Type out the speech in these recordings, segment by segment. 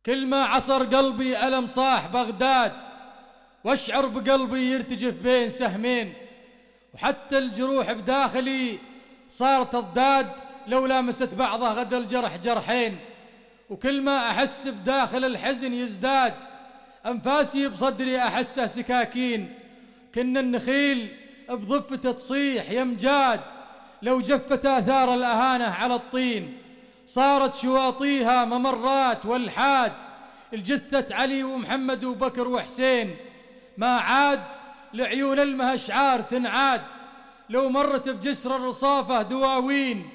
كل ما عصر قلبي ألم صاح بغداد، واشعر بقلبي يرتجف بين سهمين، وحتى الجروح بداخلي صارت تضداد، لو لامست بعضها غدا الجرح جرحين. وكل ما أحس بداخل الحزن يزداد، أنفاسي بصدري أحسه سكاكين. كن النخيل بضفته تصيح يمجاد، لو جفت آثار الأهانة على الطين. صارت شواطيها ممرات والحاد، الجثة علي ومحمد وبكر وحسين. ما عاد لعيون المها أشعار تنعاد، لو مرت بجسر الرصافة دواوين.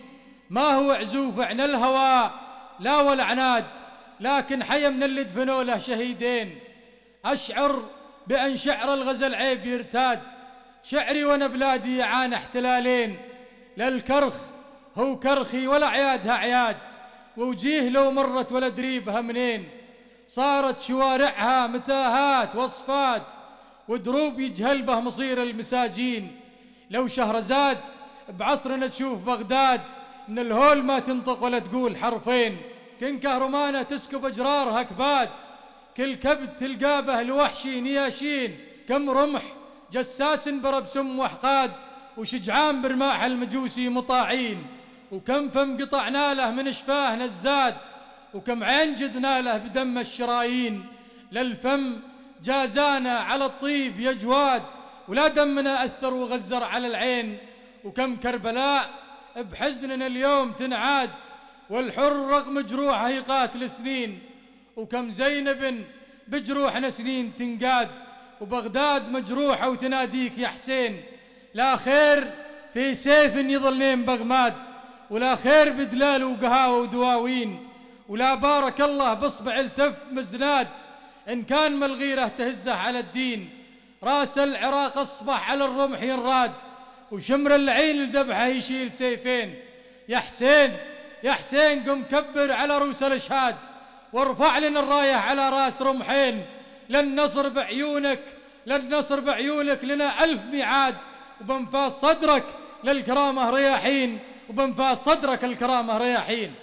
ما هو عزوف عن الهوى لا والعناد، لكن حي من اللي دفنوا له شهيدين. أشعر بأن شعر الغزل عيب يرتاد، شعري وانا بلادي يعانى احتلالين. للكرخ هو كرخي ولا عيادها عياد، ووجيه لو مرت ولا دريبها منين. صارت شوارعها متاهات وصفات، ودروب يجهل به مصير المساجين. لو شهرزاد بعصرنا تشوف بغداد، من الهول ما تنطق ولا تقول حرفين. كن كهرمانة تسكب أجرارها كباد، كل كبد تلقابه الوحشي نياشين. كم رمح جساس برب سم وحقاد، وشجعان برماح المجوسي مطاعين. وكم فم قطعنا له من شفاه نزاد، وكم عين جدنا له بدم الشرايين. للفم جازانا على الطيب يا جواد، ولا دمنا أثر وغزر على العين. وكم كربلاء بحزننا اليوم تنعاد، والحر رغم جروحه يقاتل سنين. وكم زينب بجروحنا سنين تنقاد، وبغداد مجروحة وتناديك يا حسين. لا خير في سيف يظلين بغماد، ولا خير بدلال وقهاوة ودواوين. ولا بارك الله بصبع التف مزناد، إن كان من الغيرة تهزه على الدين. راس العراق أصبح على الرمح ينراد، وشمر العين الذبحه يشيل سيفين. يا حسين يا حسين قم كبر على رؤوس الاشهاد، وارفع لنا الرايه على راس رمحين. لن نصر بعيونك لن نصر بعيونك لنا 1000 ميعاد، وبانفاس صدرك للكرامه رياحين، وبانفاس صدرك الكرامه رياحين.